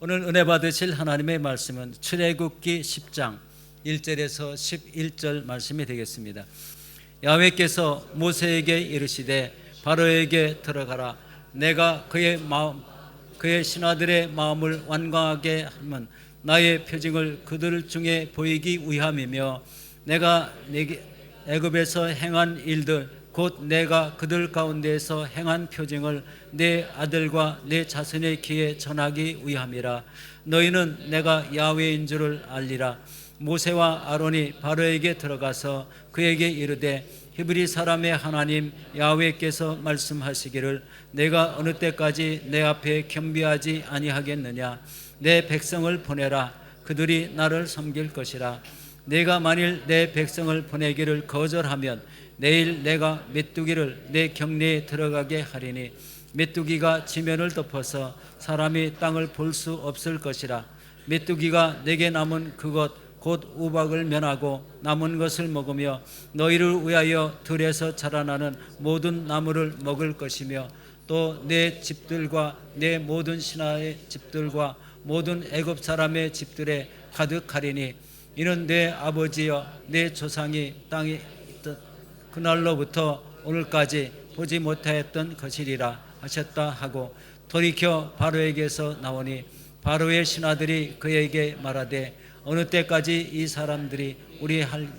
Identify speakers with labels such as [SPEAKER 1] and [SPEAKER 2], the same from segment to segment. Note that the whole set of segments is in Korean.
[SPEAKER 1] 오늘 은혜 받으실 하나님의 말씀은 출애굽기 10장 1절에서 11절 말씀이 되겠습니다. 야훼께서 모세에게 이르시되 바로에게 들어가라. 내가 그의 신하들의 마음을 완강하게 하면 나의 표징을 그들 중에 보이기 위함이며 내가 애굽에서 행한 일들 곧 내가 그들 가운데에서 행한 표징을 내 아들과 내 자손의 귀에 전하기 위함이라. 너희는 내가 야훼인 줄을 알리라. 모세와 아론이 바로에게 들어가서 그에게 이르되 히브리 사람의 하나님 야훼께서 말씀하시기를 내가 어느 때까지 내 앞에 겸비하지 아니하겠느냐. 내 백성을 보내라. 그들이 나를 섬길 것이라. 내가 만일 내 백성을 보내기를 거절하면 내일 내가 메뚜기를 내 경내에 들어가게 하리니 메뚜기가 지면을 덮어서 사람이 땅을 볼 수 없을 것이라. 메뚜기가 내게 남은 그것 곧 우박을 면하고 남은 것을 먹으며 너희를 위하여 들에서 자라나는 모든 나무를 먹을 것이며 또 내 집들과 내 모든 신하의 집들과 모든 애굽 사람의 집들에 가득하리니 이는 내 아버지여 내 조상이 땅에 있던 그날로부터 오늘까지 보지 못하였던 것이리라 하셨다 하고 돌이켜 바로에게서 나오니 바로의 신하들이 그에게 말하되 어느 때까지 이 사람들이 우리 할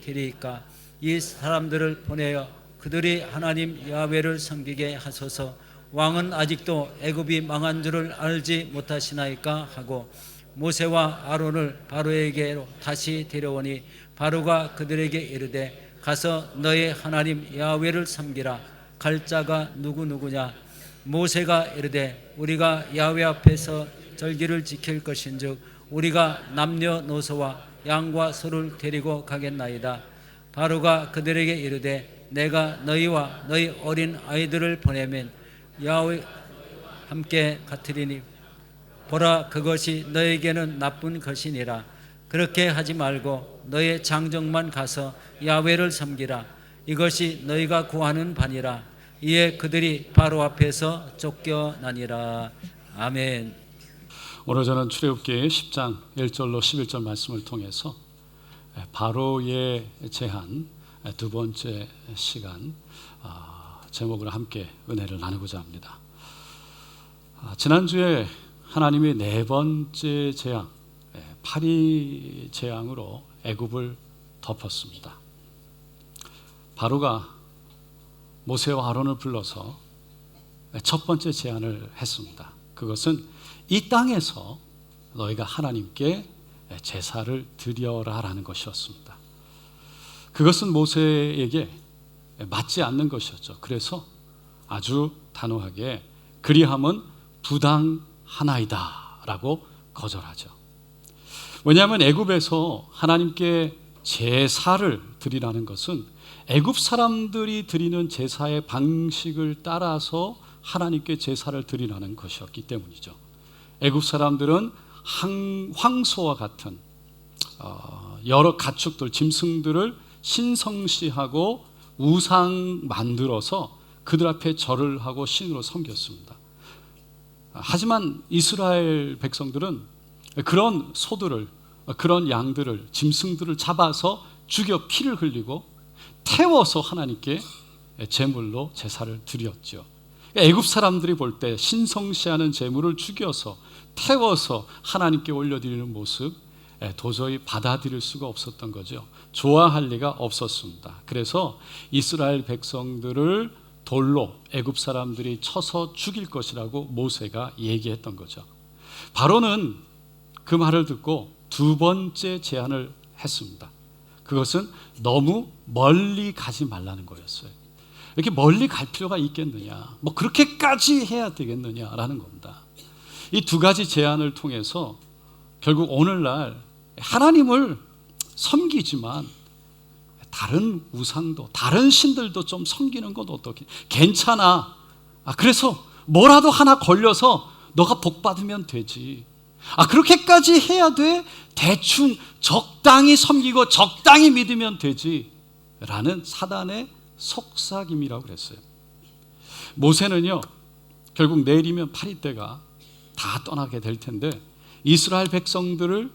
[SPEAKER 1] 테리까. 이 사람들을 보내어 그들이 하나님 야훼를 섬기게 하소서. 왕은 아직도 애굽이 망한 줄을 알지 못하시나이까 하고 모세와 아론을 바로에게로 다시 데려오니 바로가 그들에게 이르되 가서 너의 하나님 야훼를 섬기라. 갈 자가 누구냐. 모세가 이르되 우리가 야훼 앞에서 절기를 지킬 것인즉 우리가 남녀노소와 양과 소를 데리고 가겠나이다. 바로가 그들에게 이르되 내가 너희와 너희 어린 아이들을 보내면 야훼 함께 같으리니 보라 그것이 너에게는 나쁜 것이니라. 그렇게 하지 말고 너의 장정만 가서 야훼를 섬기라. 이것이 너희가 구하는 바니라. 이에 그들이 바로 앞에서 쫓겨나니라. 아멘.
[SPEAKER 2] 오늘 저는 출애굽기 10장 1절로 11절 말씀을 통해서 바로의 제한 두 번째 시간 제목을 함께 은혜를 나누고자 합니다. 지난주에 하나님이 네 번째 재앙 파리 재앙으로 애굽을 덮었습니다. 바로가 모세와 아론을 불러서 첫 번째 제안을 했습니다. 그것은 이 땅에서 너희가 하나님께 제사를 드려라라는 것이었습니다. 그것은 모세에게 맞지 않는 것이었죠. 그래서 아주 단호하게 그리함은 부당하나이다 라고 거절하죠. 왜냐하면 애굽에서 하나님께 제사를 드리라는 것은 애굽 사람들이 드리는 제사의 방식을 따라서 하나님께 제사를 드리라는 것이었기 때문이죠. 애굽 사람들은 황소와 같은 여러 가축들, 짐승들을 신성시하고 우상 만들어서 그들 앞에 절을 하고 신으로 섬겼습니다. 하지만 이스라엘 백성들은 그런 소들을, 그런 양들을, 짐승들을 잡아서 죽여 피를 흘리고 태워서 하나님께 제물로 제사를 드렸죠. 애굽 사람들이 볼 때 신성시하는 제물을 죽여서 태워서 하나님께 올려드리는 모습 도저히 받아들일 수가 없었던 거죠. 좋아할 리가 없었습니다. 그래서 이스라엘 백성들을 돌로 애굽 사람들이 쳐서 죽일 것이라고 모세가 얘기했던 거죠. 바로는 그 말을 듣고 두 번째 제안을 했습니다. 그것은 너무 멀리 가지 말라는 거였어요. 이렇게 멀리 갈 필요가 있겠느냐, 뭐 그렇게까지 해야 되겠느냐라는 겁니다. 이 두 가지 제안을 통해서 결국 오늘날 하나님을 섬기지만 다른 우상도, 다른 신들도 좀 섬기는 건 어떻게? 괜찮아. 그래서 뭐라도 하나 걸려서 너가 복 받으면 되지. 그렇게까지 해야 돼? 대충 적당히 섬기고 적당히 믿으면 되지. 라는 사단의 속삭임이라고 그랬어요. 모세는요, 결국 내일이면 파리 때가 다 떠나게 될 텐데 이스라엘 백성들을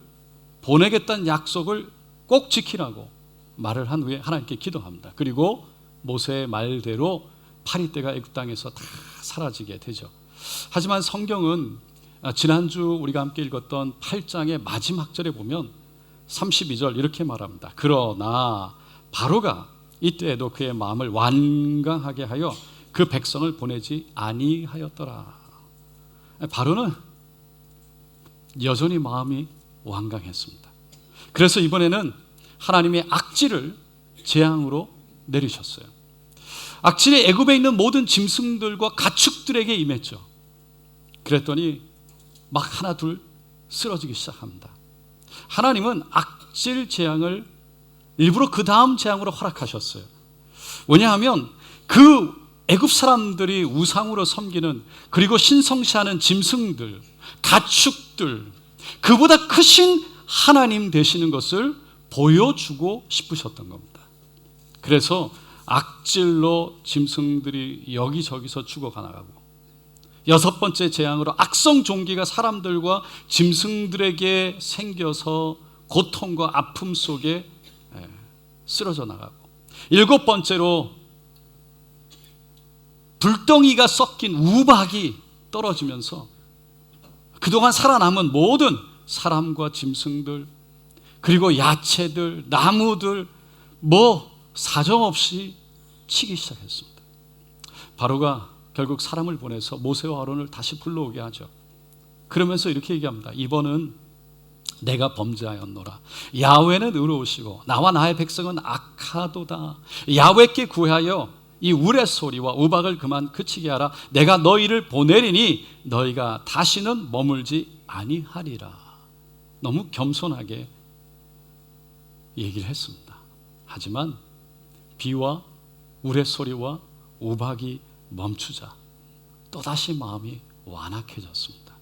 [SPEAKER 2] 보내겠다는 약속을 꼭 지키라고 말을 한 후에 하나님께 기도합니다. 그리고 모세의 말대로 파리떼가 애굽 땅에서 다 사라지게 되죠. 하지만 성경은 지난주 우리가 함께 읽었던 8장의 마지막 절에 보면 32절 이렇게 말합니다. 그러나 바로가 이때에도 그의 마음을 완강하게 하여 그 백성을 보내지 아니하였더라. 바로는 여전히 마음이 완강했습니다. 그래서 이번에는 하나님의 악질을 재앙으로 내리셨어요. 악질이 애굽에 있는 모든 짐승들과 가축들에게 임했죠. 그랬더니 막 하나 둘 쓰러지기 시작합니다. 하나님은 악질 재앙을 일부러 그 다음 재앙으로 허락하셨어요. 왜냐하면 그 애굽 사람들이 우상으로 섬기는, 그리고 신성시하는 짐승들, 가축들, 그보다 크신 하나님 되시는 것을 보여주고 싶으셨던 겁니다. 그래서 악질로 짐승들이 여기저기서 죽어가나가고, 여섯 번째 재앙으로 악성 종기가 사람들과 짐승들에게 생겨서 고통과 아픔 속에 쓰러져 나가고, 일곱 번째로 불덩이가 섞인 우박이 떨어지면서 그동안 살아남은 모든 사람과 짐승들, 그리고 야채들, 나무들 사정없이 치기 시작했습니다. 바로가 결국 사람을 보내서 모세와 아론을 다시 불러오게 하죠. 그러면서 이렇게 얘기합니다. 이번은 내가 범죄하였노라. 야훼는 의로우시고 나와 나의 백성은 악하도다. 야훼께 구하여 이 우레소리와 우박을 그만 그치게 하라. 내가 너희를 보내리니 너희가 다시는 머물지 아니하리라. 너무 겸손하게 얘기를 했습니다. 하지만 비와 우레소리와 우박이 멈추자 또다시 마음이 완악해졌습니다.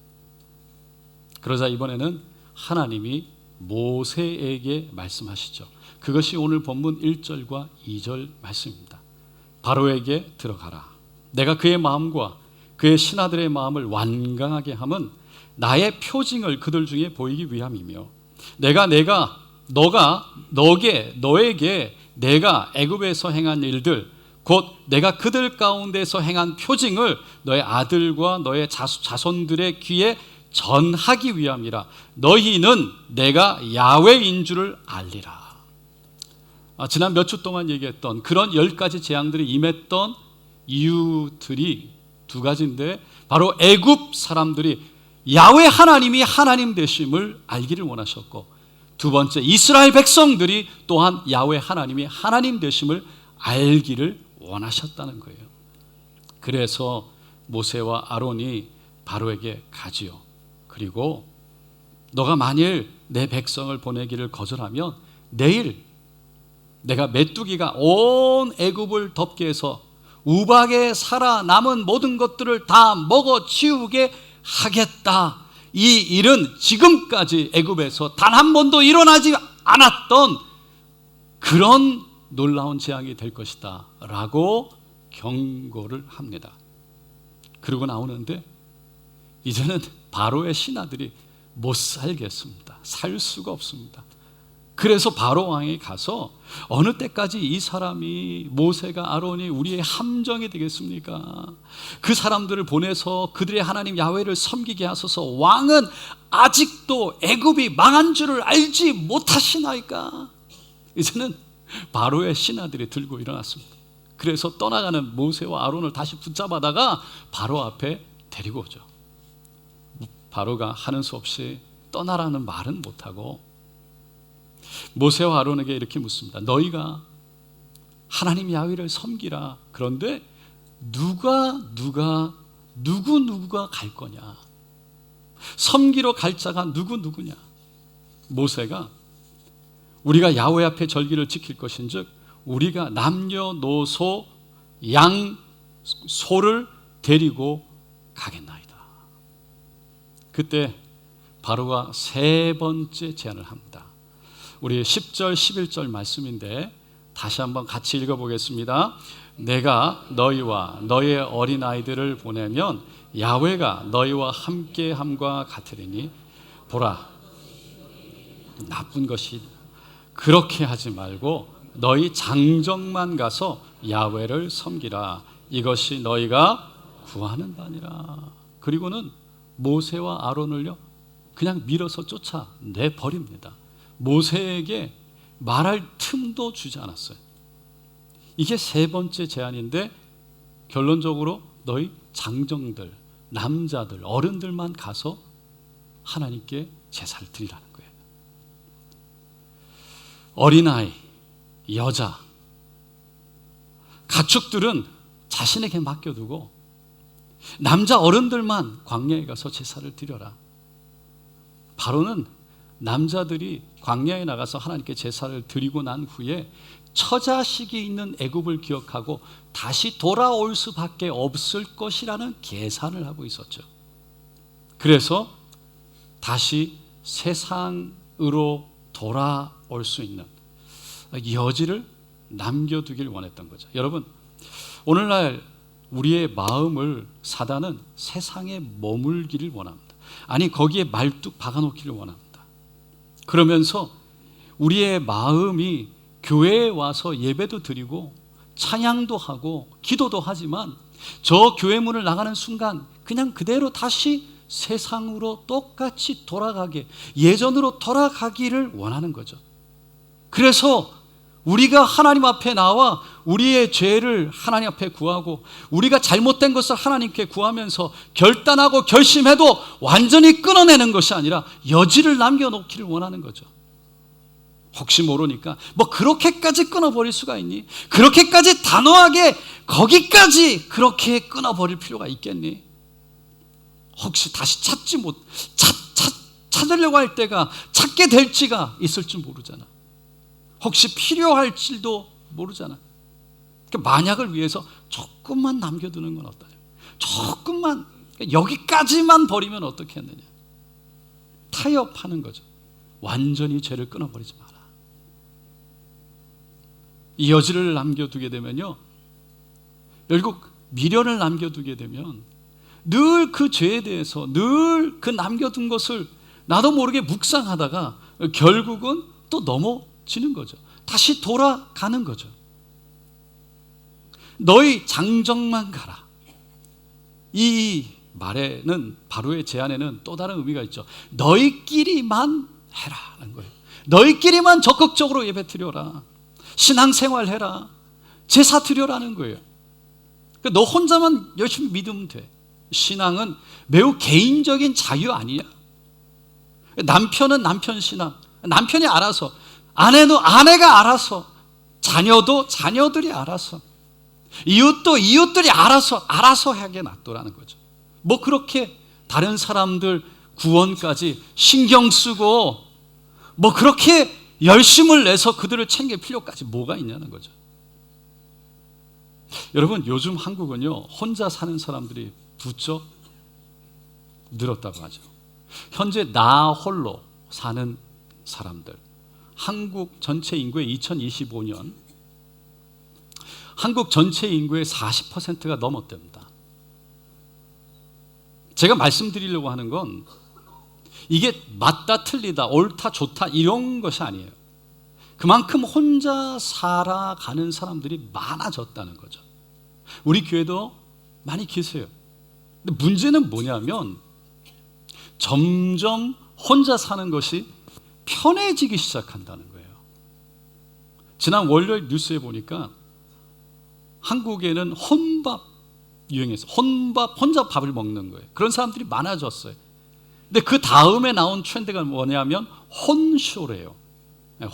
[SPEAKER 2] 그러자 이번에는 하나님이 모세에게 말씀하시죠. 그것이 오늘 본문 1절과 2절 말씀입니다. 바로에게 들어가라. 내가 그의 마음과 그의 신하들의 마음을 완강하게 함은 나의 표징을 그들 중에 보이기 위함이며, 너에게 내가 애굽에서 행한 일들, 곧 내가 그들 가운데서 행한 표징을 너의 아들과 너의 자손들의 귀에 전하기 위함이라. 너희는 내가 야훼인 줄을 알리라. 지난 몇 주 동안 얘기했던 그런 10가지 재앙들이 임했던 이유들이 두 가지인데, 바로 애굽 사람들이 야훼 하나님이 하나님 되심을 알기를 원하셨고, 두 번째 이스라엘 백성들이 또한 야훼 하나님이 하나님 되심을 알기를 원하셨다는 거예요. 그래서 모세와 아론이 바로에게 가지요. 그리고 너가 만일 내 백성을 보내기를 거절하면 내일 내가 메뚜기가 온 애굽을 덮게 해서 우박에 살아남은 모든 것들을 다 먹어치우게 하겠다. 이 일은 지금까지 애굽에서 단 한 번도 일어나지 않았던 그런 놀라운 재앙이 될 것이다 라고 경고를 합니다. 그러고 나오는데 이제는 바로의 신하들이 못 살겠습니다. 살 수가 없습니다. 그래서 바로 왕이 가서 어느 때까지 이 사람이, 모세가, 아론이 우리의 함정이 되겠습니까? 그 사람들을 보내서 그들의 하나님 야훼를 섬기게 하소서. 왕은 아직도 애굽이 망한 줄을 알지 못하시나이까? 이제는 바로의 신하들이 들고 일어났습니다. 그래서 떠나가는 모세와 아론을 다시 붙잡아다가 바로 앞에 데리고 오죠. 바로가 하는 수 없이 떠나라는 말은 못하고 모세와 아론에게 이렇게 묻습니다. 너희가 하나님 야훼를 섬기라. 그런데 누구가 갈 거냐? 섬기러 갈 자가 누구냐? 모세가 우리가 야훼 앞에 절기를 지킬 것인즉 우리가 남녀노소 양 소를 데리고 가겠나이다. 그때 바로가 세 번째 제안을 합니다. 우리 10절 11절 말씀인데 다시 한번 같이 읽어보겠습니다. 내가 너희와 너희의 어린아이들을 보내면 야훼가 너희와 함께함과 같으리니 보라, 나쁜 것이. 그렇게 하지 말고 너희 장정만 가서 야훼를 섬기라. 이것이 너희가 구하는 바니라. 그리고는 모세와 아론을요 그냥 밀어서 쫓아내 버립니다. 모세에게 말할 틈도 주지 않았어요. 이게 세 번째 제안인데, 결론적으로 너희 장정들, 남자들, 어른들만 가서 하나님께 제사를 드리라는 거예요. 어린아이, 여자, 가축들은 자신에게 맡겨두고 남자 어른들만 광야에 가서 제사를 드려라. 바로는 남자들이 광야에 나가서 하나님께 제사를 드리고 난 후에 처자식이 있는 애굽을 기억하고 다시 돌아올 수밖에 없을 것이라는 계산을 하고 있었죠. 그래서 다시 세상으로 돌아올 수 있는 여지를 남겨두길 원했던 거죠. 여러분, 오늘날 우리의 마음을 사단은 세상에 머물기를 원합니다. 아니, 거기에 말뚝 박아놓기를 원합니다. 그러면서 우리의 마음이 교회에 와서 예배도 드리고 찬양도 하고 기도도 하지만 저 교회 문을 나가는 순간 그냥 그대로 다시 세상으로 똑같이 돌아가게, 예전으로 돌아가기를 원하는 거죠. 그래서 우리가 하나님 앞에 나와 우리의 죄를 하나님 앞에 구하고 우리가 잘못된 것을 하나님께 구하면서 결단하고 결심해도 완전히 끊어내는 것이 아니라 여지를 남겨놓기를 원하는 거죠. 혹시 모르니까 뭐 그렇게까지 끊어버릴 수가 있니? 그렇게까지 단호하게 거기까지 그렇게 끊어버릴 필요가 있겠니? 혹시 다시 찾으려고 할 때가 찾게 될지가 있을지 모르잖아. 혹시 필요할지도 모르잖아. 그러니까 만약을 위해서 조금만 남겨두는 건 어떠냐? 조금만, 여기까지만 버리면 어떻게 했느냐? 타협하는 거죠. 완전히 죄를 끊어버리지 마라. 이 여지를 남겨두게 되면요, 결국 미련을 남겨두게 되면 늘 그 죄에 대해서 늘 그 남겨둔 것을 나도 모르게 묵상하다가 결국은 또 넘어지는 거죠. 다시 돌아가는 거죠. 너희 장정만 가라. 이 말에는, 바로의 제안에는 또 다른 의미가 있죠. 너희끼리만 해라는 거예요. 너희끼리만 적극적으로 예배 드려라. 신앙생활 해라. 제사 드려라는 거예요. 그러니까 너 혼자만 열심히 믿으면 돼. 신앙은 매우 개인적인 자유 아니야. 남편은 남편 신앙, 남편이 알아서, 아내도 아내가 알아서, 자녀도 자녀들이 알아서, 이웃도 이웃들이 알아서 하게 놔두라는 거죠. 뭐 그렇게 다른 사람들 구원까지 신경 쓰고 뭐 그렇게 열심을 내서 그들을 챙길 필요까지 뭐가 있냐는 거죠. 여러분, 요즘 한국은요, 혼자 사는 사람들이 부쩍 늘었다고 하죠. 현재 나 홀로 사는 사람들, 한국 전체 인구의 2025년 한국 전체 인구의 40%가 넘었답니다. 제가 말씀드리려고 하는 건 이게 맞다 틀리다 옳다 좋다 이런 것이 아니에요. 그만큼 혼자 살아가는 사람들이 많아졌다는 거죠. 우리 교회도 많이 계세요. 근데 문제는 뭐냐면 점점 혼자 사는 것이 편해지기 시작한다는 거예요. 지난 월요일 뉴스에 보니까 한국에는 혼밥 유행해서 혼자 밥을 먹는 거예요. 그런 사람들이 많아졌어요. 근데 그 다음에 나온 트렌드가 뭐냐면 혼쇼래요.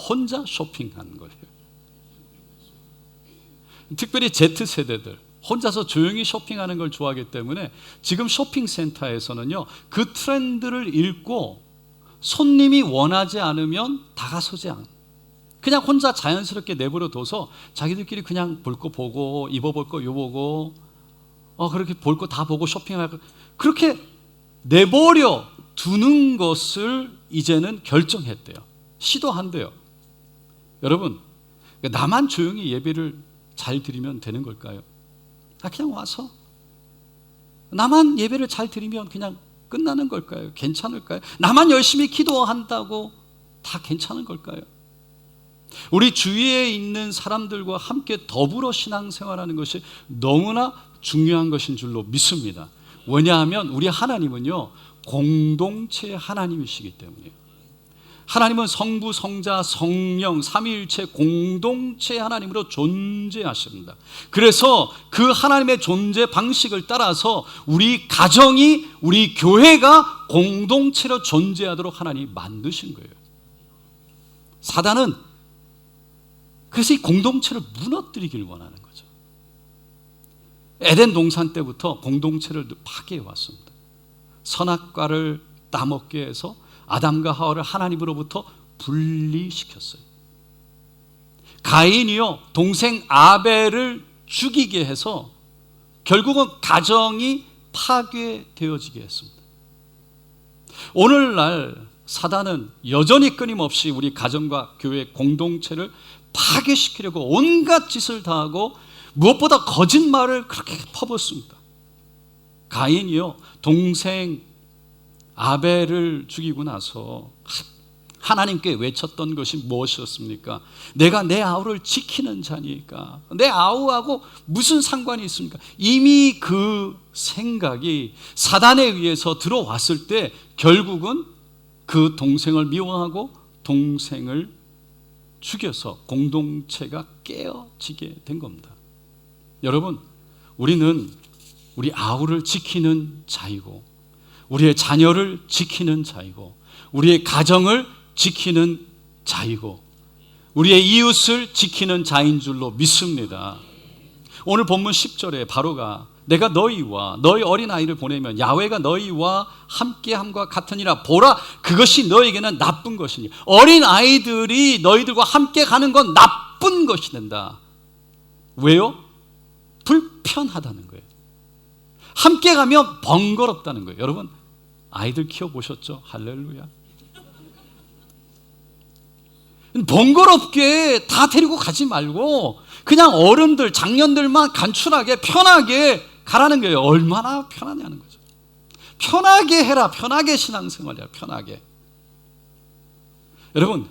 [SPEAKER 2] 혼자 쇼핑하는 거예요. 특별히 Z세대들 혼자서 조용히 쇼핑하는 걸 좋아하기 때문에 지금 쇼핑센터에서는요, 그 트렌드를 읽고 손님이 원하지 않으면 다가서지 않아요. 그냥 혼자 자연스럽게 내버려 둬서 자기들끼리 그냥 볼 거 보고 입어볼 거 입어보고 그렇게 볼 거 다 보고 쇼핑할 거 그렇게 내버려 두는 것을 이제는 결정했대요. 시도한대요. 여러분, 나만 조용히 예배를 잘 드리면 되는 걸까요? 그냥 와서 나만 예배를 잘 드리면 그냥 끝나는 걸까요? 괜찮을까요? 나만 열심히 기도한다고 다 괜찮은 걸까요? 우리 주위에 있는 사람들과 함께 더불어 신앙생활하는 것이 너무나 중요한 것인 줄로 믿습니다. 왜냐하면 우리 하나님은요, 공동체의 하나님이시기 때문이에요. 하나님은 성부, 성자, 성령, 삼위일체 공동체의 하나님으로 존재하십니다. 그래서 그 하나님의 존재 방식을 따라서 우리 가정이, 우리 교회가 공동체로 존재하도록 하나님이 만드신 거예요. 사단은 그래서 이 공동체를 무너뜨리길 원하는 거죠. 에덴 동산 때부터 공동체를 파괴해 왔습니다. 선악과를 따먹게 해서 아담과 하와를 하나님으로부터 분리시켰어요. 가인이요, 동생 아벨을 죽이게 해서 결국은 가정이 파괴되어지게 했습니다. 오늘날 사단은 여전히 끊임없이 우리 가정과 교회 공동체를 파괴시키려고 온갖 짓을 다하고 무엇보다 거짓말을 그렇게 퍼붓습니다. 가인이요, 동생 아벨을 죽이고 나서 하나님께 외쳤던 것이 무엇이었습니까? 내가 내 아우를 지키는 자니까 내 아우하고 무슨 상관이 있습니까? 이미 그 생각이 사단에 의해서 들어왔을 때 결국은 그 동생을 미워하고 동생을 죽여서 공동체가 깨어지게 된 겁니다. 여러분, 우리는 우리 아우를 지키는 자이고 우리의 자녀를 지키는 자이고 우리의 가정을 지키는 자이고 우리의 이웃을 지키는 자인 줄로 믿습니다. 오늘 본문 10절에 바로가 내가 너희와 너희 어린아이를 보내면 야훼가 너희와 함께함과 같으니라. 보라, 그것이 너희에게는 나쁜 것이니. 어린아이들이 너희들과 함께 가는 건 나쁜 것이 된다. 왜요? 불편하다는 거예요. 함께 가면 번거롭다는 거예요. 여러분, 아이들 키워보셨죠? 할렐루야. 번거롭게 다 데리고 가지 말고 그냥 어른들, 장년들만 간단하게 편하게 가라는 거예요. 얼마나 편하냐는 거죠. 편하게 해라. 편하게 신앙생활이야. 편하게. 여러분,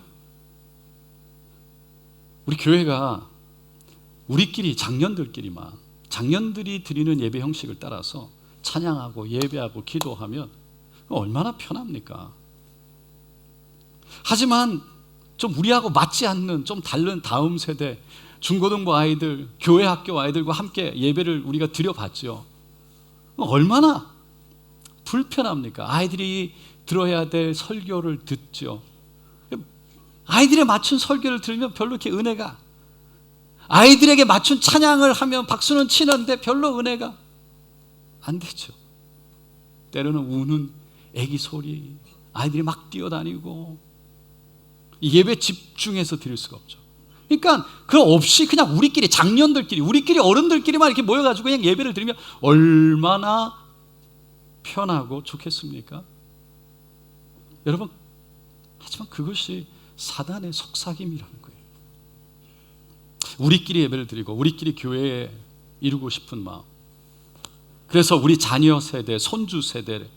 [SPEAKER 2] 우리 교회가 우리끼리 장년들끼리만 장년들이 드리는 예배 형식을 따라서 찬양하고 예배하고 기도하면 얼마나 편합니까? 하지만 좀 우리하고 맞지 않는 좀 다른 다음 세대 중고등부 아이들, 교회 학교 아이들과 함께 예배를 우리가 드려봤죠. 얼마나 불편합니까? 아이들이 들어야 될 설교를 듣죠. 아이들에 맞춘 설교를 들으면 별로 이렇게 은혜가, 아이들에게 맞춘 찬양을 하면 박수는 치는데 별로 은혜가 안 되죠. 때로는 우는 애기 소리, 아이들이 막 뛰어다니고 예배 집중해서 드릴 수가 없죠. 그러니까 그거 없이 그냥 우리끼리 장년들끼리 우리끼리 어른들끼리만 이렇게 모여가지고 그냥 예배를 드리면 얼마나 편하고 좋겠습니까? 여러분, 하지만 그것이 사단의 속삭임이라는 거예요. 우리끼리 예배를 드리고 우리끼리 교회에 이루고 싶은 마음, 그래서 우리 자녀 세대, 손주 세대를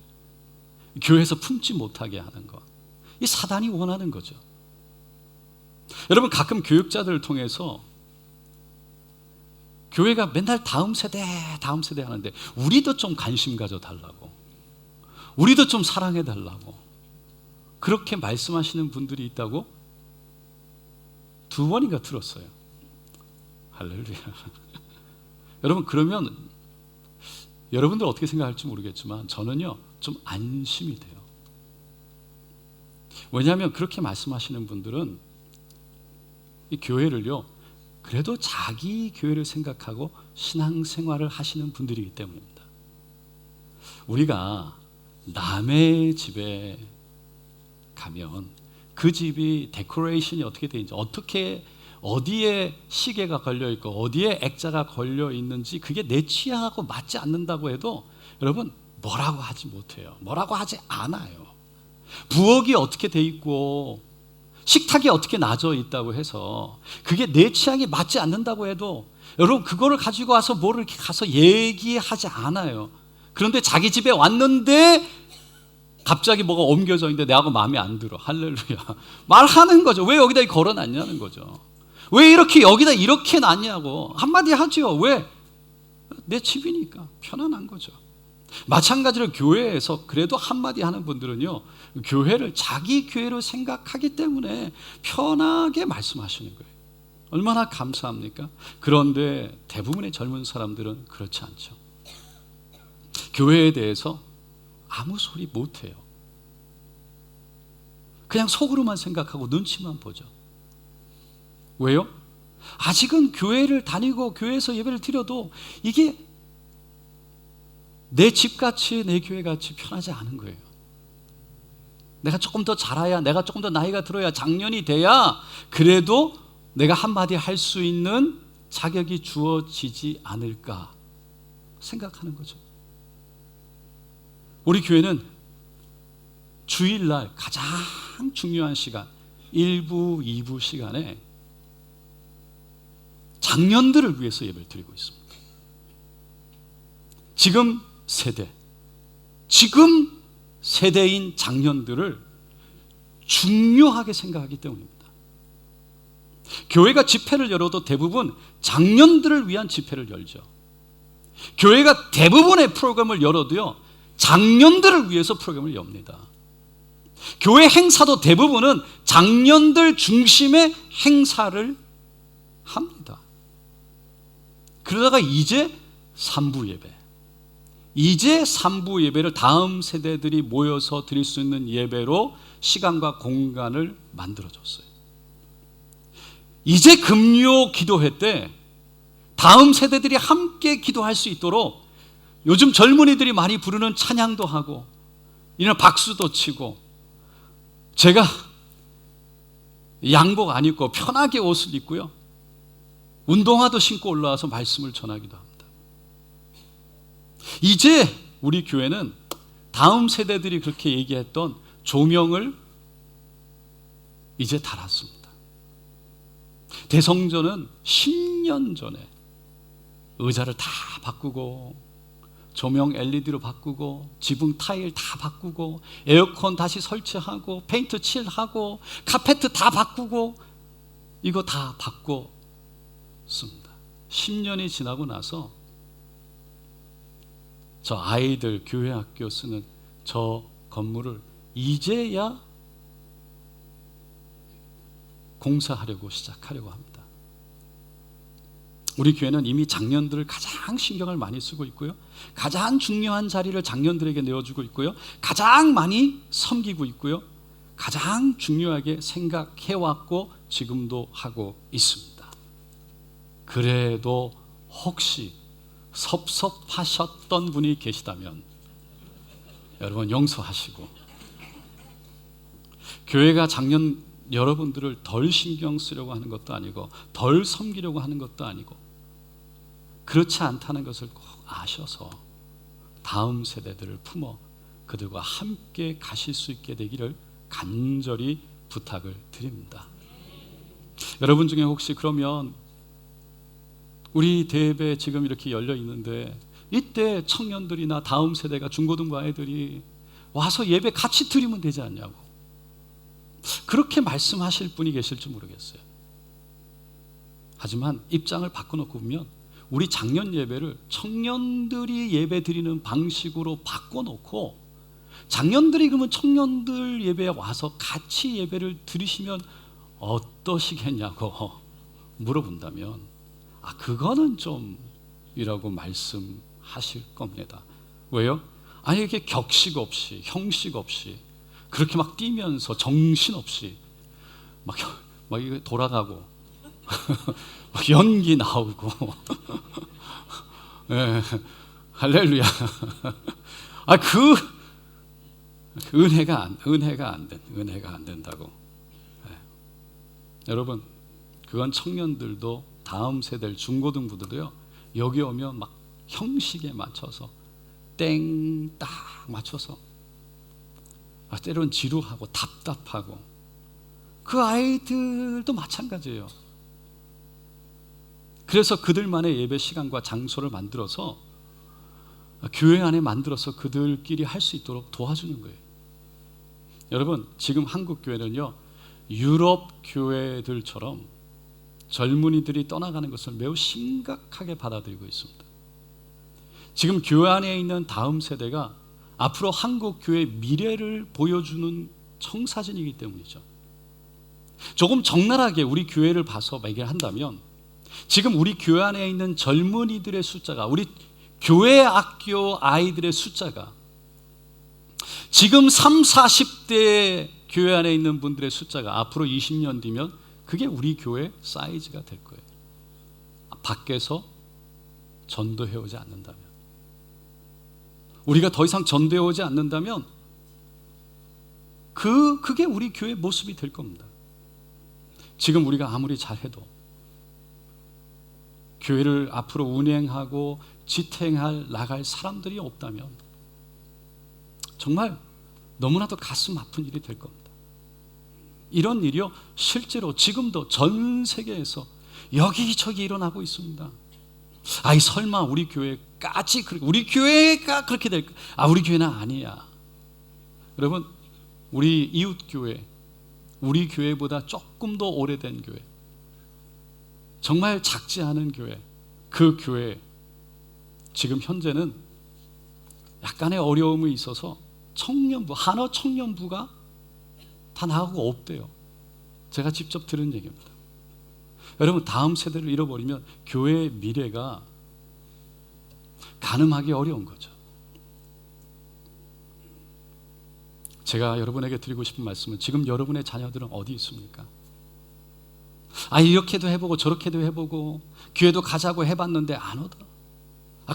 [SPEAKER 2] 교회에서 품지 못하게 하는 것, 이 사단이 원하는 거죠. 여러분, 가끔 교육자들을 통해서 교회가 맨날 다음 세대 하는데 우리도 좀 관심 가져달라고, 우리도 좀 사랑해달라고 그렇게 말씀하시는 분들이 있다고 2번인가 들었어요. 할렐루야. 여러분, 그러면 여러분들 어떻게 생각할지 모르겠지만 저는요 좀 안심이 돼요. 왜냐하면 그렇게 말씀하시는 분들은 이 교회를요 그래도 자기 교회를 생각하고 신앙생활을 하시는 분들이기 때문입니다. 우리가 남의 집에 가면 그 집이 데코레이션이 어떻게 되는지, 어떻게 어디에 시계가 걸려있고 어디에 액자가 걸려있는지 그게 내 취향하고 맞지 않는다고 해도 여러분 뭐라고 하지 못해요. 뭐라고 하지 않아요. 부엌이 어떻게 돼 있고 식탁이 어떻게 놔져 있다고 해서 그게 내 취향이 맞지 않는다고 해도 여러분 그거를 가지고 와서 뭐를 이렇게 가서 얘기하지 않아요. 그런데 자기 집에 왔는데 갑자기 뭐가 옮겨져 있는데 내하고 마음에 안 들어. 할렐루야. 말하는 거죠. 왜 여기다 걸어놨냐는 거죠. 왜 이렇게 여기다 이렇게 놨냐고 한마디 하죠. 왜? 내 집이니까 편안한 거죠. 마찬가지로 교회에서 그래도 한마디 하는 분들은요, 교회를 자기 교회로 생각하기 때문에 편하게 말씀하시는 거예요. 얼마나 감사합니까? 그런데 대부분의 젊은 사람들은 그렇지 않죠. 교회에 대해서 아무 소리 못해요. 그냥 속으로만 생각하고 눈치만 보죠. 왜요? 아직은 교회를 다니고 교회에서 예배를 드려도 이게 내 집같이 내 교회같이 편하지 않은 거예요. 내가 조금 더 자라야, 내가 조금 더 나이가 들어야, 장년이 돼야 그래도 내가 한마디 할 수 있는 자격이 주어지지 않을까 생각하는 거죠. 우리 교회는 주일날 가장 중요한 시간 1부, 2부 시간에 장년들을 위해서 예배를 드리고 있습니다. 지금 세대인 장년들을 중요하게 생각하기 때문입니다. 교회가 집회를 열어도 대부분 장년들을 위한 집회를 열죠. 교회가 대부분의 프로그램을 열어도요, 장년들을 위해서 프로그램을 엽니다. 교회 행사도 대부분은 장년들 중심의 행사를 합니다. 그러다가 이제 3부 예배를 다음 세대들이 모여서 드릴 수 있는 예배로 시간과 공간을 만들어줬어요. 이제 금요 기도회 때 다음 세대들이 함께 기도할 수 있도록 요즘 젊은이들이 많이 부르는 찬양도 하고 이런 박수도 치고, 제가 양복 안 입고 편하게 옷을 입고요, 운동화도 신고 올라와서 말씀을 전하기도 합니다. 이제 우리 교회는 다음 세대들이 그렇게 얘기했던 조명을 이제 달았습니다. 대성전은 10년 전에 의자를 다 바꾸고 조명 LED로 바꾸고 지붕 타일 다 바꾸고 에어컨 다시 설치하고 페인트 칠하고 카페트 다 바꾸고 이거 다 바꿨습니다. 10년이 지나고 나서 저 아이들 교회 학교 쓰는 저 건물을 이제야 공사하려고 시작하려고 합니다. 우리 교회는 이미 장년들을 가장 신경을 많이 쓰고 있고요, 가장 중요한 자리를 장년들에게 내어주고 있고요, 가장 많이 섬기고 있고요, 가장 중요하게 생각해왔고 지금도 하고 있습니다. 그래도 혹시 섭섭하셨던 분이 계시다면 여러분 용서하시고, 교회가 작년 여러분들을 덜 신경 쓰려고 하는 것도 아니고 덜 섬기려고 하는 것도 아니고 그렇지 않다는 것을 꼭 아셔서 다음 세대들을 품어 그들과 함께 가실 수 있게 되기를 간절히 부탁을 드립니다. 여러분 중에 혹시 그러면 우리 대예배 지금 이렇게 열려 있는데 이때 청년들이나 다음 세대가 중고등부 아이들이 와서 예배 같이 드리면 되지 않냐고 그렇게 말씀하실 분이 계실지 모르겠어요. 하지만 입장을 바꿔놓고 보면 우리 작년 예배를 청년들이 예배 드리는 방식으로 바꿔놓고 작년들이 그러면 청년들 예배에 와서 같이 예배를 드리시면 어떠시겠냐고 물어본다면 그거는 좀 이라고 말씀하실 겁니다. 왜요? 아니 이렇게 격식 없이 형식 없이 그렇게 막 뛰면서 정신없이 막 이거 돌아가고 막 연기 나오고 네, 할렐루야. 은혜가 안 된다고. 네. 여러분 그건 청년들도 다음 세대 중고등부들도요 여기 오면 막 형식에 맞춰서 땡 딱 맞춰서 때로는 지루하고 답답하고 그 아이들도 마찬가지예요. 그래서 그들만의 예배 시간과 장소를 만들어서 교회 안에 만들어서 그들끼리 할 수 있도록 도와주는 거예요. 여러분, 지금 한국 교회는요, 유럽 교회들처럼 젊은이들이 떠나가는 것을 매우 심각하게 받아들이고 있습니다. 지금 교회 안에 있는 다음 세대가 앞으로 한국 교회의 미래를 보여주는 청사진이기 때문이죠. 조금 적나라하게 우리 교회를 봐서 얘기한다면, 지금 우리 교회 안에 있는 젊은이들의 숫자가, 우리 교회 학교 아이들의 숫자가 지금 30, 40대 교회 안에 있는 분들의 숫자가 앞으로 20년 뒤면 그게 우리 교회 사이즈가 될 거예요. 밖에서 전도해오지 않는다면, 우리가 더 이상 전도해오지 않는다면 그게 우리 교회의 모습이 될 겁니다. 지금 우리가 아무리 잘해도 교회를 앞으로 운행하고 지탱할 나갈 사람들이 없다면 정말 너무나도 가슴 아픈 일이 될 겁니다. 이런 일이요, 실제로 지금도 전 세계에서 여기저기 일어나고 있습니다. 아이, 설마 우리 교회까지, 우리 교회가 그렇게 될까? 우리 교회는 아니야. 여러분, 우리 이웃 교회, 우리 교회보다 조금 더 오래된 교회, 정말 작지 않은 교회, 그 교회 지금 현재는 약간의 어려움이 있어서 청년부, 한어 청년부가 다 나가고 없대요. 제가 직접 들은 얘기입니다. 여러분, 다음 세대를 잃어버리면 교회의 미래가 가늠하기 어려운 거죠. 제가 여러분에게 드리고 싶은 말씀은, 지금 여러분의 자녀들은 어디 있습니까? 이렇게도 해보고 저렇게도 해보고 교회도 가자고 해봤는데 안 오더라.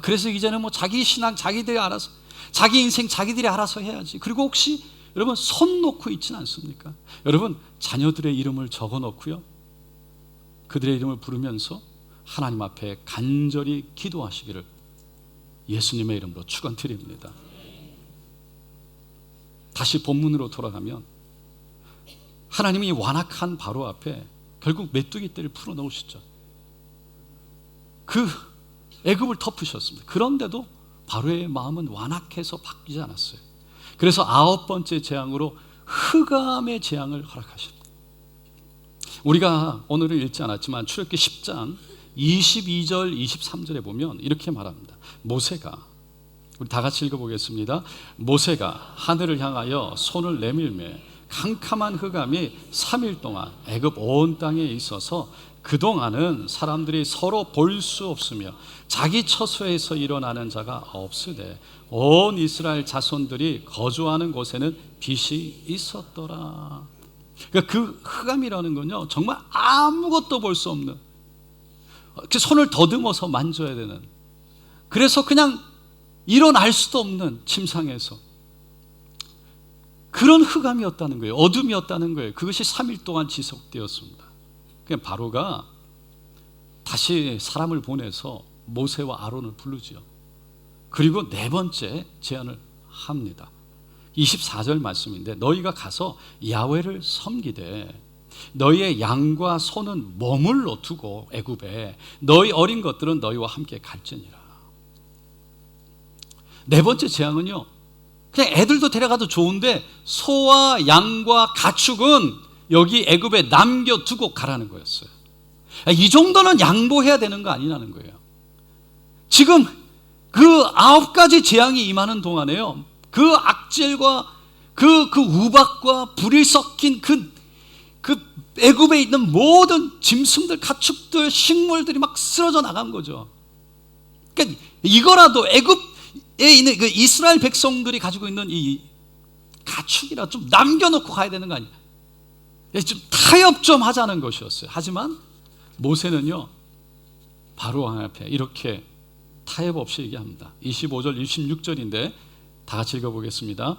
[SPEAKER 2] 그래서 이제는 뭐 자기 신앙 자기들이 알아서, 자기 인생 자기들이 알아서 해야지. 그리고 혹시 여러분 손 놓고 있지는 않습니까? 여러분, 자녀들의 이름을 적어 놓고요, 그들의 이름을 부르면서 하나님 앞에 간절히 기도하시기를 예수님의 이름으로 축원드립니다. 다시 본문으로 돌아가면, 하나님이 완악한 바로 앞에 결국 메뚜기 떼를 풀어 놓으시죠. 그 애굽을 덮으셨습니다. 그런데도 바로의 마음은 완악해서 바뀌지 않았어요. 그래서 9번째 재앙으로 흑암의 재앙을 허락하십니다. 우리가 오늘은 읽지 않았지만 출애굽기 10장 22절 23절에 보면 이렇게 말합니다. 모세가, 우리 다 같이 읽어보겠습니다. 모세가 하늘을 향하여 손을 내밀매 캄캄한 흑암이 3일 동안 애굽 온 땅에 있어서 그동안은 사람들이 서로 볼 수 없으며 자기 처소에서 일어나는 자가 없으되 온 이스라엘 자손들이 거주하는 곳에는 빛이 있었더라. 그러니까 그 흑암이라는 건요, 정말 아무것도 볼 수 없는, 손을 더듬어서 만져야 되는, 그래서 그냥 일어날 수도 없는 침상에서 그런 흑암이었다는 거예요. 어둠이었다는 거예요. 그것이 3일 동안 지속되었습니다. 그냥 바로가 다시 사람을 보내서 모세와 아론을 부르죠. 그리고 4번째 제안을 합니다. 24절 말씀인데, 너희가 가서 야훼를 섬기되 너희의 양과 소는 머물러 두고 애굽에 너희 어린 것들은 너희와 함께 갈지니라. 4번째 재앙은요, 그냥 애들도 데려가도 좋은데 소와 양과 가축은 여기 애굽에 남겨두고 가라는 거였어요. 이 정도는 양보해야 되는 거 아니라는 거예요. 지금 그 9가지 재앙이 임하는 동안에요, 그 악질과 그 우박과 불이 섞인 그 애굽에 있는 모든 짐승들, 가축들, 식물들이 막 쓰러져 나간 거죠. 그러니까 이거라도 애굽에 있는 그 이스라엘 백성들이 가지고 있는 이 가축이라 좀 남겨놓고 가야 되는 거 아니에요? 좀 타협 좀 하자는 것이었어요. 하지만 모세는요, 바로 왕 앞에 이렇게 타협 없이 얘기합니다. 25절 26절인데 다 같이 읽어보겠습니다.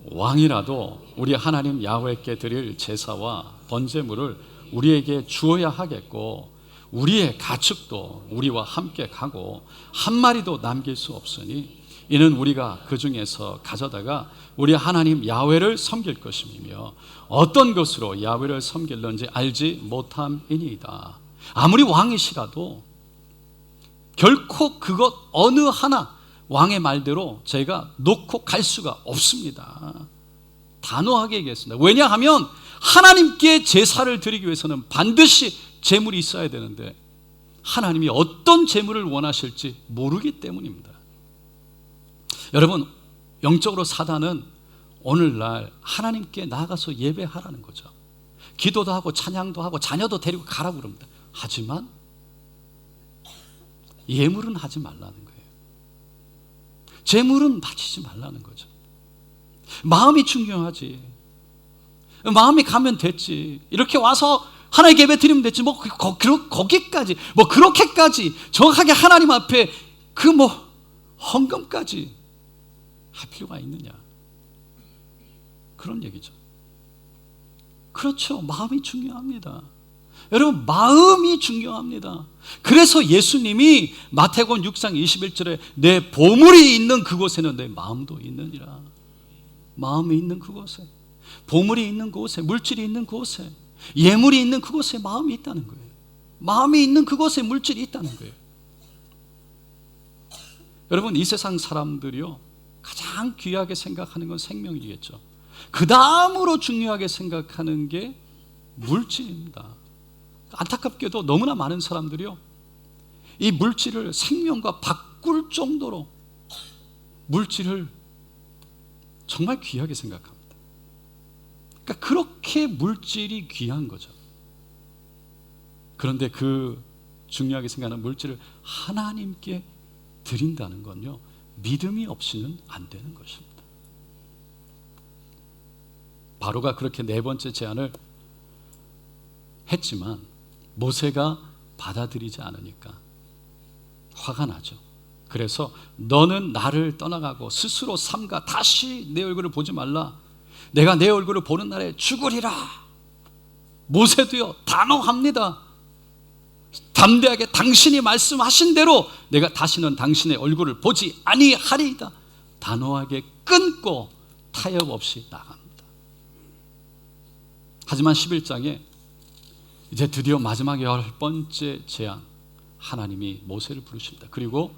[SPEAKER 2] 왕이라도 우리 하나님 야훼께 드릴 제사와 번제물을 우리에게 주어야 하겠고 우리의 가축도 우리와 함께 가고 한 마리도 남길 수 없으니 이는 우리가 그 중에서 가져다가 우리 하나님 야훼를 섬길 것이며 어떤 것으로 야훼를 섬길는지 알지 못함이니이다. 아무리 왕이시라도 결코 그것 어느 하나 왕의 말대로 저희가 놓고 갈 수가 없습니다. 단호하게 얘기했습니다. 왜냐하면 하나님께 제사를 드리기 위해서는 반드시 제물이 있어야 되는데 하나님이 어떤 제물을 원하실지 모르기 때문입니다. 여러분, 영적으로 사단은 오늘날 하나님께 나아가서 예배하라는 거죠. 기도도 하고 찬양도 하고 자녀도 데리고 가라고 그럽니다. 하지만 예물은 하지 말라는 거예요. 제물은 바치지 말라는 거죠. 마음이 중요하지. 마음이 가면 됐지. 이렇게 와서 하나님께 예배 드리면 됐지. 거기까지, 그렇게까지 정확하게 하나님 앞에 헌금까지 할 필요가 있느냐. 그런 얘기죠. 그렇죠. 마음이 중요합니다. 여러분, 마음이 중요합니다. 그래서 예수님이 마태복음 6장 21절에 내 보물이 있는 그곳에는 내 마음도 있느니라. 마음이 있는 그곳에, 보물이 있는 곳에, 물질이 있는 곳에, 예물이 있는 그곳에 마음이 있다는 거예요. 마음이 있는 그곳에 물질이 있다는 거예요. 여러분, 이 세상 사람들이요, 가장 귀하게 생각하는 건 생명이겠죠. 그 다음으로 중요하게 생각하는 게 물질입니다. 안타깝게도 너무나 많은 사람들이요, 이 물질을 생명과 바꿀 정도로 물질을 정말 귀하게 생각합니다. 그러니까 그렇게 물질이 귀한 거죠. 그런데 그 중요하게 생각하는 물질을 하나님께 드린다는 건요, 믿음이 없이는 안 되는 것입니다. 바로가 그렇게 네 번째 제안을 했지만 모세가 받아들이지 않으니까 화가 나죠. 그래서 너는 나를 떠나가고 스스로 삼가 다시 내 얼굴을 보지 말라. 내가 내 얼굴을 보는 날에 죽으리라. 모세도요, 단호합니다. 담대하게 당신이 말씀하신 대로 내가 다시는 당신의 얼굴을 보지 아니하리이다. 단호하게 끊고 타협 없이 나갑니다. 하지만 11장에 이제 드디어 마지막 10번째 제안, 하나님이 모세를 부르십니다. 그리고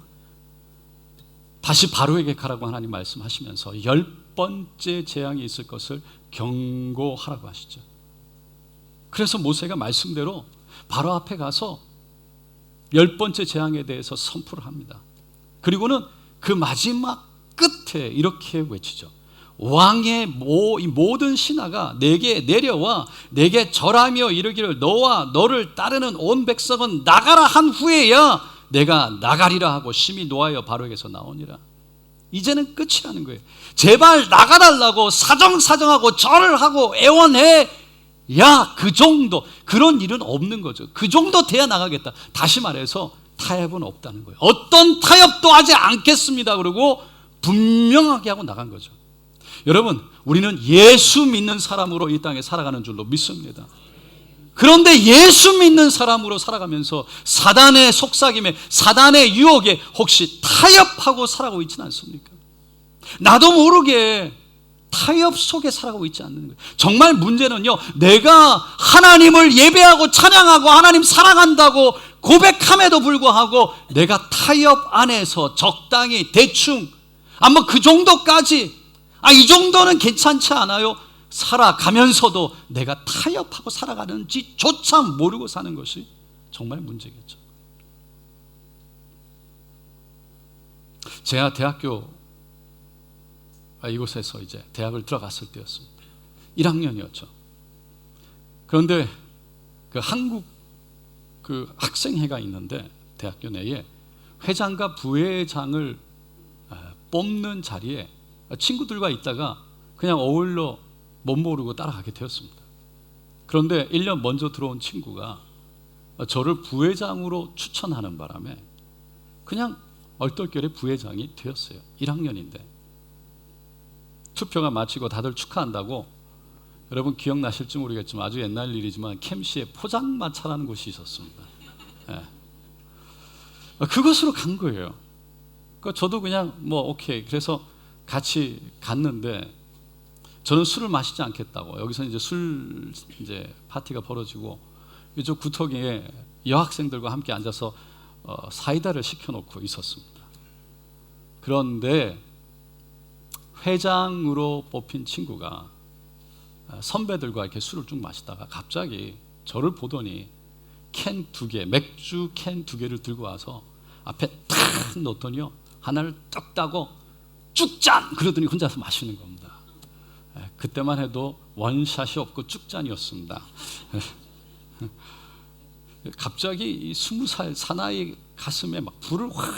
[SPEAKER 2] 다시 바로에게 가라고 하나님 말씀하시면서 10번째 재앙이 있을 것을 경고하라고 하시죠. 그래서 모세가 말씀대로 바로 앞에 가서 10번째 재앙에 대해서 선포를 합니다. 그리고는 그 마지막 끝에 이렇게 외치죠. 왕의 이 모든 신하가 내게 내려와 내게 절하며 이르기를 너와 너를 따르는 온 백성은 나가라 한 후에야 내가 나가리라 하고 심히 노하여 바로에게서 나오니라. 이제는 끝이라는 거예요. 제발 나가달라고 사정하고 절을 하고 애원해. 야, 그 정도, 그런 일은 없는 거죠. 그 정도 돼야 나가겠다. 다시 말해서 타협은 없다는 거예요. 어떤 타협도 하지 않겠습니다. 그리고 분명하게 하고 나간 거죠. 여러분, 우리는 예수 믿는 사람으로 이 땅에 살아가는 줄로 믿습니다. 그런데 예수 믿는 사람으로 살아가면서 사단의 속삭임에, 사단의 유혹에 혹시 타협하고 살아가고 있지는 않습니까? 나도 모르게 타협 속에 살아가고 있지 않는 거예요. 정말 문제는요, 내가 하나님을 예배하고 찬양하고 하나님 사랑한다고 고백함에도 불구하고 내가 타협 안에서 적당히 대충 그 정도까지 이 정도는 괜찮지 않아요? 살아가면서도 내가 타협하고 살아가는지조차 모르고 사는 것이 정말 문제겠죠. 제가 대학교 이곳에서 이제 대학을 들어갔을 때였습니다. 1학년이었죠. 그런데 그 한국 그 학생회가 있는데 대학교 내에 회장과 부회장을 뽑는 자리에 친구들과 있다가 그냥 어울러 못 모르고 따라가게 되었습니다. 그런데 1년 먼저 들어온 친구가 저를 부회장으로 추천하는 바람에 그냥 얼떨결에 부회장이 되었어요. 1학년인데 투표가 마치고 다들 축하한다고, 여러분 기억나실지 모르겠지만 아주 옛날 일이지만 캠시에 포장마차라는 곳이 있었습니다. 그것으로 간 거예요. 그러니까 저도 그냥 오케이. 그래서 같이 갔는데 저는 술을 마시지 않겠다고, 여기서 이제 파티가 벌어지고 이쪽 구석에 여학생들과 함께 앉아서 사이다를 시켜놓고 있었습니다. 그런데 회장으로 뽑힌 친구가 선배들과 이렇게 술을 쭉 마시다가 갑자기 저를 보더니 캔 2개, 맥주 캔 2개를 들고 와서 앞에 탁 놓더니요, 하나를 딱 따고 쭉짠 그러더니 혼자서 마시는 겁니다. 그때만 해도 원샷이 없고 쭉짠이었습니다. 갑자기 이 20살 사나이 가슴에 막 불을 확.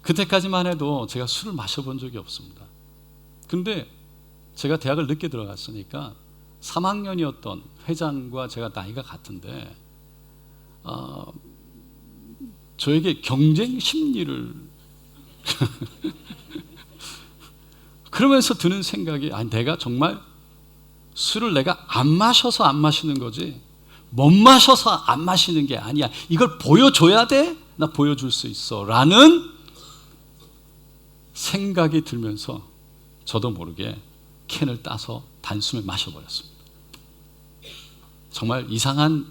[SPEAKER 2] 그때까지만 해도 제가 술을 마셔본 적이 없습니다. 근데 제가 대학을 늦게 들어갔으니까 3학년이었던 회장과 제가 나이가 같은데 저에게 경쟁 심리를 그러면서 드는 생각이, 아니 내가 정말 술을 내가 안 마셔서 안 마시는 거지 못 마셔서 안 마시는 게 아니야. 이걸 보여줘야 돼? 나 보여줄 수 있어 라는 생각이 들면서 저도 모르게 캔을 따서 단숨에 마셔버렸습니다. 정말 이상한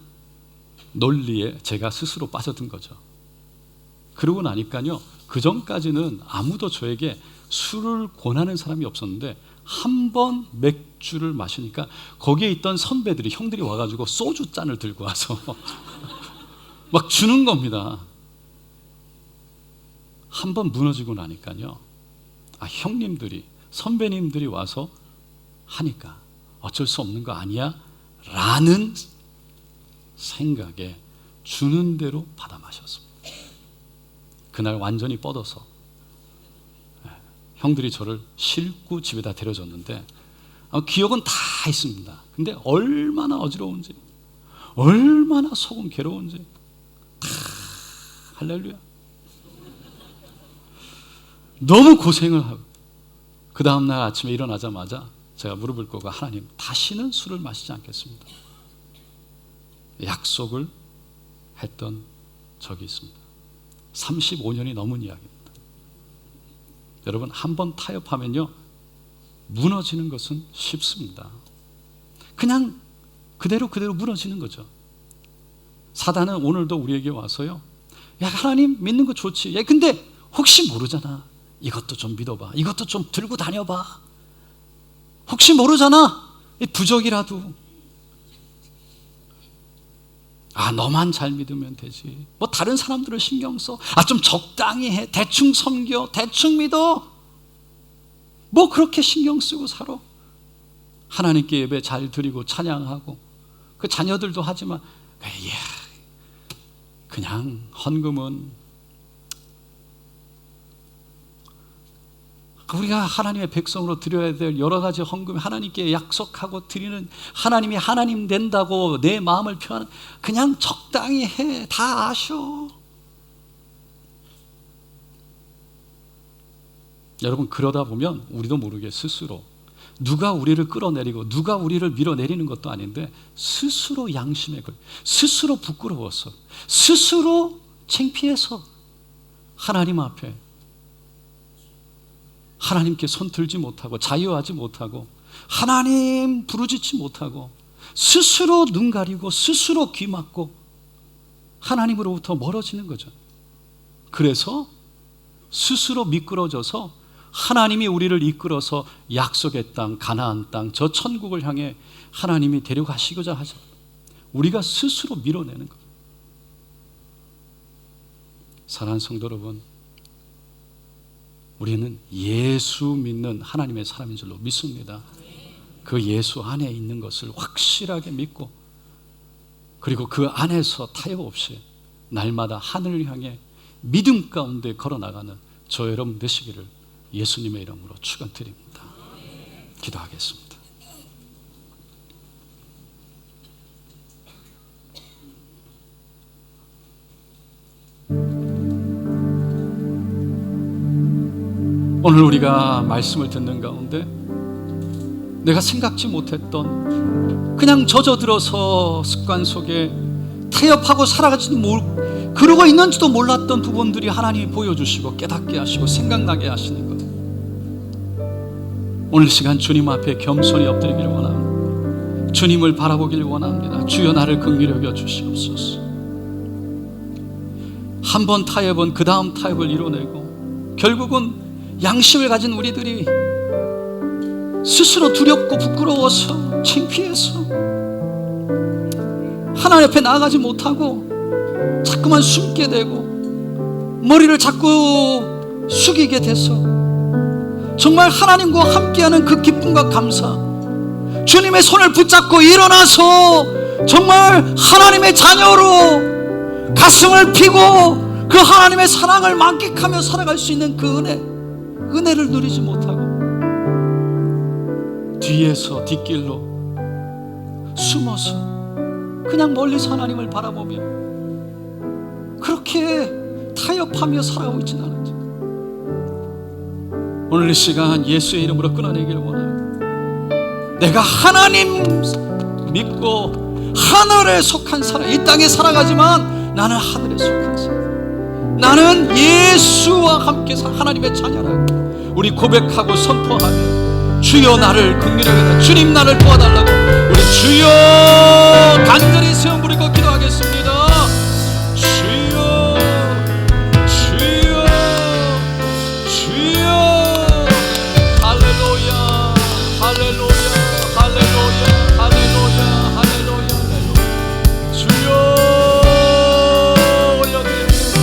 [SPEAKER 2] 논리에 제가 스스로 빠져든 거죠. 그러고 나니까요, 그 전까지는 아무도 저에게 술을 권하는 사람이 없었는데 한 번 맥주를 마시니까 거기에 있던 선배들이, 형들이 와가지고 소주 잔을 들고 와서 막 주는 겁니다. 한 번 무너지고 나니까요, 형님들이, 선배님들이 와서 하니까 어쩔 수 없는 거 아니야? 라는 생각에 주는 대로 받아 마셨습니다. 그날 완전히 뻗어서 형들이 저를 싣고 집에다 데려줬는데 기억은 다 있습니다. 근데 얼마나 어지러운지, 얼마나 속은 괴로운지 다, 할렐루야, 너무 고생을 하고, 그 다음날 아침에 일어나자마자 제가 무릎을 꿇고, 하나님 다시는 술을 마시지 않겠습니다, 약속을 했던 적이 있습니다. 35년이 넘은 이야기입니다. 여러분, 한번 타협하면요, 무너지는 것은 쉽습니다. 그냥 그대로 무너지는 거죠. 사단은 오늘도 우리에게 와서요, 야 하나님 믿는 거 좋지, 야 근데 혹시 모르잖아, 이것도 좀 믿어봐, 이것도 좀 들고 다녀봐, 혹시 모르잖아, 부적이라도, 너만 잘 믿으면 되지, 뭐 다른 사람들을 신경 써, 좀 적당히 해, 대충 섬겨, 대충 믿어, 뭐 그렇게 신경 쓰고 살아. 하나님께 예배 잘 드리고 찬양하고, 그 자녀들도 하지만 그냥 헌금은 우리가 하나님의 백성으로 드려야 될 여러 가지 헌금, 하나님께 약속하고 드리는, 하나님이 하나님 된다고 내 마음을 표하는, 그냥 적당히 해, 다 아셔. 여러분, 그러다 보면 우리도 모르게 스스로, 누가 우리를 끌어내리고 누가 우리를 밀어내리는 것도 아닌데 스스로 양심에 걸려, 스스로 부끄러워서, 스스로 창피해서 하나님 앞에 하나님께 손 들지 못하고, 자유하지 못하고, 하나님 부르짖지 못하고, 스스로 눈 가리고 스스로 귀 막고 하나님으로부터 멀어지는 거죠. 그래서 스스로 미끄러져서 하나님이 우리를 이끌어서 약속의 땅, 가나안 땅, 저 천국을 향해 하나님이 데려가시고자 하죠. 우리가 스스로 밀어내는 거예요. 사랑하는 성도 여러분, 우리는 예수 믿는 하나님의 사람인 줄로 믿습니다. 그 예수 안에 있는 것을 확실하게 믿고, 그리고 그 안에서 타협 없이 날마다 하늘을 향해 믿음 가운데 걸어나가는 저 여러분 되시기를 예수님의 이름으로 축원드립니다. 기도하겠습니다. 오늘 우리가 말씀을 듣는 가운데 내가 생각지 못했던, 그냥 젖어들어서 습관 속에 타협하고 살아가지도 그러고 있는지도 몰랐던 부분들이 하나님이 보여주시고 깨닫게 하시고 생각나게 하시는 것, 오늘 시간 주님 앞에 겸손히 엎드리기를 원합니다. 주님을 바라보기를 원합니다. 주여 나를 긍휼히 여겨 주시옵소서. 한 번 타협은 그 다음 타협을 이뤄내고, 결국은 양심을 가진 우리들이 스스로 두렵고 부끄러워서 창피해서 하나님 앞에 나아가지 못하고 자꾸만 숨게 되고 머리를 자꾸 숙이게 돼서 정말 하나님과 함께하는 그 기쁨과 감사, 주님의 손을 붙잡고 일어나서 정말 하나님의 자녀로 가슴을 피고 그 하나님의 사랑을 만끽하며 살아갈 수 있는 그 은혜를 누리지 못하고 뒤에서 뒷길로 숨어서 그냥 멀리서 하나님을 바라보며 그렇게 타협하며 살아가고 있지는 않은지 오늘 이 시간 예수의 이름으로 끊어내기를 원해요. 내가 하나님 믿고 하늘에 속한 사람, 이 땅에 살아가지만 나는 하늘에 속한 사람, 나는 예수와 함께 하나님의 자녀라고 우리 고백하고 선포하며 주여 나를 긍휼히 여기다, 주님 나를 도와달라고 우리 주여 간절히 세움 부리고 기도하겠습니다. 주여 주여 주여 할렐루야 할렐루야 할렐루야 할렐루야 할렐루야 할렐루야 주여 올려드립니다.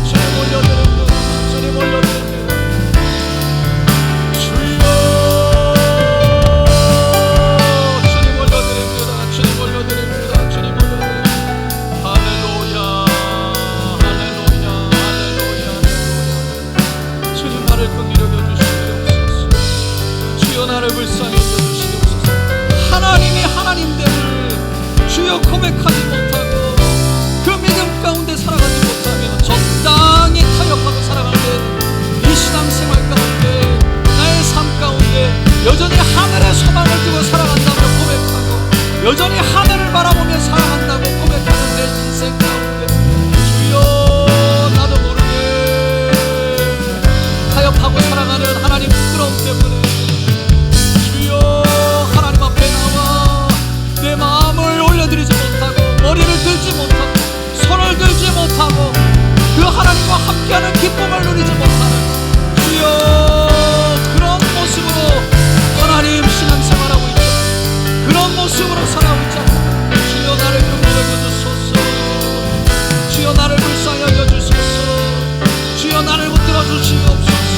[SPEAKER 2] 주님 올려드립니다. 주님 올려드립니다. 주여 주님 올려드립니다. 주님 올려드립니다. 주님 올려드립니다. 할렐루야 할렐루야 할렐루야 할렐루야 주님 나를 긍휼히 여겨주시옵소서. 주여 나를 불쌍히 여겨주시옵소서. 하나님이 하나님됨을 주여 고백하지 못하고 그 믿음 가운데 살아가지 못하며 적당히 타협하고 살아갈 때 이 신앙생활 가운데 나의 삶 가운데 여전히 하늘의 소망을 두고 살아간다고 고백하고 여전히 하늘을 바라보며 살아간다고 고백하는 내 인생 가운데 주여 나도 모르게 타협하고 살아가는 하나님 부끄러움 때문에 주여 하나님 앞에 나와 내 마음을 올려드리지 못하고 머리를 들지 못하고 손을 들지 못하고 그 하나님과 함께하는 기쁨을 누리지 못하는 주여 그런 모습으로 하나님 신앙생활하고 있죠. 그런 모습으로 살아가고 있잖아요. 주여 나를 긍휼히 여겨주소서. 주여 나를 불쌍히 여겨주소서. 주여 나를 붙들어 주시옵소서.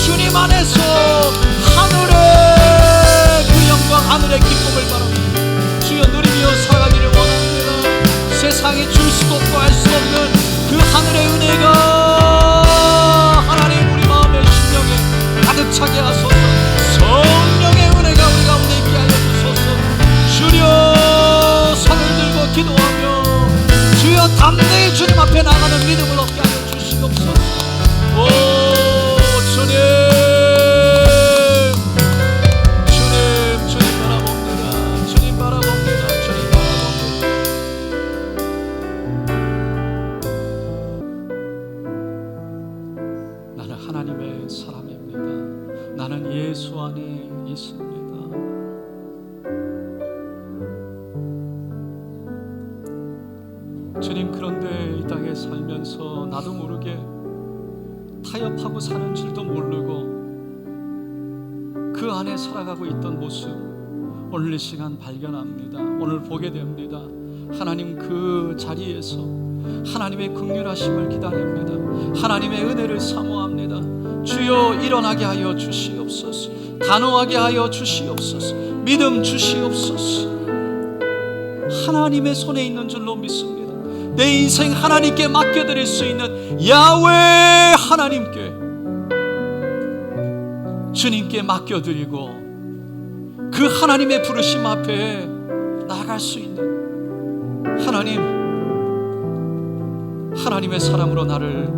[SPEAKER 2] 주님 안에서 하늘의 그 영광 하늘의 기쁨을 바랍니다. 주여 누리며 살아가기를 원합니다. 세상이 줄 수도 없고 할 수 없는 그 하늘의 은혜가 하나님 우리 마음의 심령에 가득 차게 하소서. 성령의 은혜가 우리 가운데 있게 하여 주소서. 주여 손을 들고 기도하며 주여 담대히 주님 앞에 나가는 믿음을 얻게 하여 주시옵소서. 오 주님 주님 주님 바라봅니다. 주님 바라봅니다. 주님 바라봅니다. 나는 하나님의 사람입니다. 나는 예수 안에 있습니다. 주님 그런데 이 땅에 살면서 나도 모르게 타협하고 사는 줄도 모르고 그 안에 살아가고 있던 모습 오늘 이 시간 발견합니다. 오늘 보게 됩니다. 하나님 그 자리에서 하나님의 긍휼하심을 기다립니다. 하나님의 은혜를 사모합니다. 주여 일어나게 하여 주시옵소서. 단호하게 하여 주시옵소서. 믿음 주시옵소서. 하나님의 손에 있는 줄로 믿습니다. 내 인생 하나님께 맡겨드릴 수 있는 야훼 하나님께 주님께 맡겨드리고 그 하나님의 부르심 앞에 나아갈 수 있는 하나님의 사람으로 나를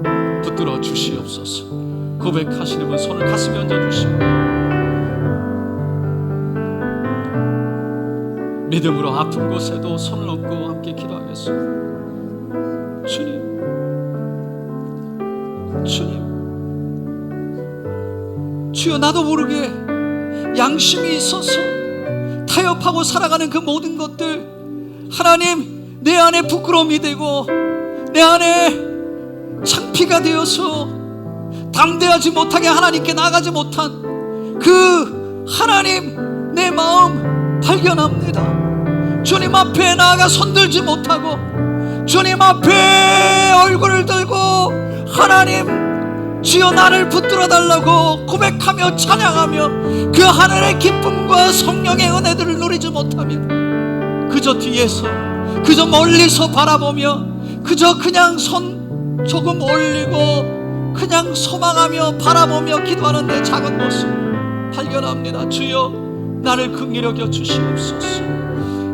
[SPEAKER 2] 붙들어 주시옵소서. 고백하시는 분 손을 가슴에 얹어주시고 믿음으로 아픈 곳에도 손을 얹고 함께 기도하겠습니다. 주님 주여 나도 모르게 양심이 있어서 타협하고 살아가는 그 모든 것들 하나님 내 안에 부끄러움이 되고 내 안에 창피가 되어서 담대하지 못하게 하나님께 나가지 못한 그 하나님, 내 마음 발견합니다. 주님 앞에 나아가 손들지 못하고 주님 앞에 얼굴을 들고 하나님 주여 나를 붙들어 달라고 고백하며 찬양하며 그 하늘의 기쁨과 성령의 은혜들을 누리지 못하며 그저 뒤에서, 그저 멀리서 바라보며 그저 그냥 손 조금 올리고 그냥 소망하며 바라보며 기도하는 내 작은 모습 발견합니다. 주여 나를 긍휼히 여겨 주시옵소서.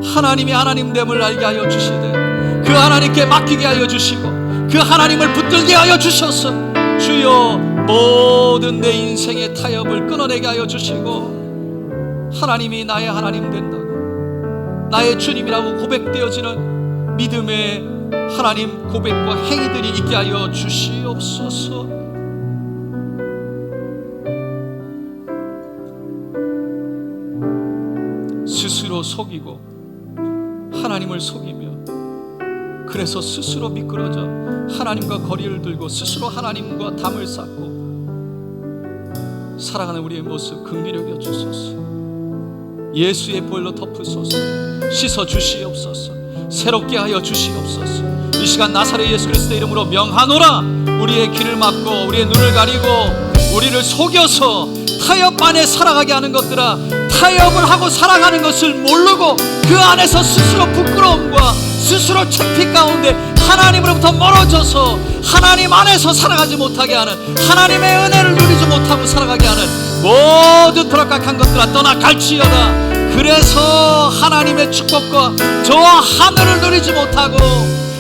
[SPEAKER 2] 하나님이 하나님됨을 알게 하여 주시되 그 하나님께 맡기게 하여 주시고 그 하나님을 붙들게 하여 주셔서 주여 모든 내 인생의 타협을 끊어내게 하여 주시고 하나님이 나의 하나님 된다고 나의 주님이라고 고백되어지는 믿음의 하나님 고백과 행위들이 있게 하여 주시옵소서. 스스로 속이고 하나님을 속이며 그래서 스스로 미끄러져 하나님과 거리를 들고 스스로 하나님과 담을 쌓고 살아가는 우리의 모습 긍휼히 여겨 주소서. 예수의 보혈로 덮으소서. 씻어 주시옵소서. 새롭게 하여 주시옵소서. 이 시간 나사렛 예수 그리스도의 이름으로 명하노라. 우리의 귀를 막고 우리의 눈을 가리고 우리를 속여서 타협 안에 살아가게 하는 것들아, 타협을 하고 살아가는 것을 모르고 그 안에서 스스로 부끄러움과 스스로 창피 가운데 하나님으로부터 멀어져서 하나님 안에서 살아가지 못하게 하는, 하나님의 은혜를 누리지 못하고 살아가게 하는 모든 도락각한 것들아 떠나갈지어다. 그래서 하나님의 축복과 저와 하늘을 누리지 못하고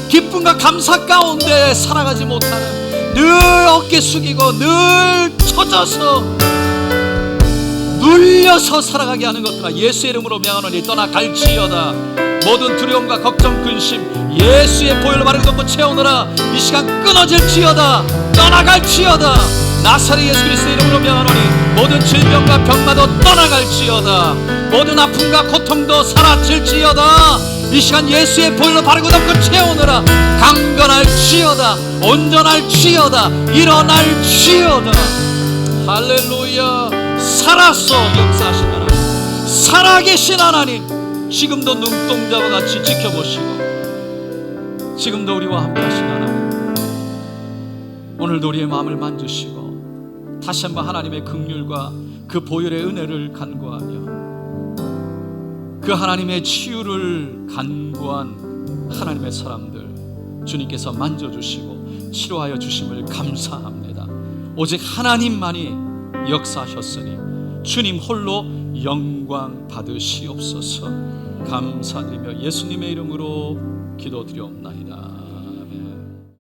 [SPEAKER 2] 기쁨과 감사 가운데 살아가지 못하는, 늘 어깨 숙이고 늘 처져서 눌려서 살아가게 하는 것들아 예수의 이름으로 명하노니 떠나갈지어다. 모든 두려움과 걱정, 근심 예수의 보혈로 바르게 덮고 채우느라 이 시간 끊어질지어다. 떠나갈지어다. 나사렛 예수 그리스도의 이름으로 명하노니 모든 질병과 병마도 떠나갈지어다. 모든 아픔과 고통도 사라질지어다. 이 시간 예수의 보혈로 바르고 덮고 채우느라 강건할지어다. 온전할지어다. 일어날지어다. 할렐루야. 살아서 역사하신 하나님, 살아계신 하나님, 지금도 눈동자와 같이 지켜보시고 지금도 우리와 함께 하신 하나님, 오늘도 우리의 마음을 만지시고 다시 한번 하나님의 긍휼과 그 보혈의 은혜를 간구하며 그 하나님의 치유를 간구한 하나님의 사람들 주님께서 만져주시고 치료하여 주심을 감사합니다. 오직 하나님만이 역사하셨으니 주님 홀로 영광 받으시옵소서. 감사드리며 예수님의 이름으로 기도드리옵나이다.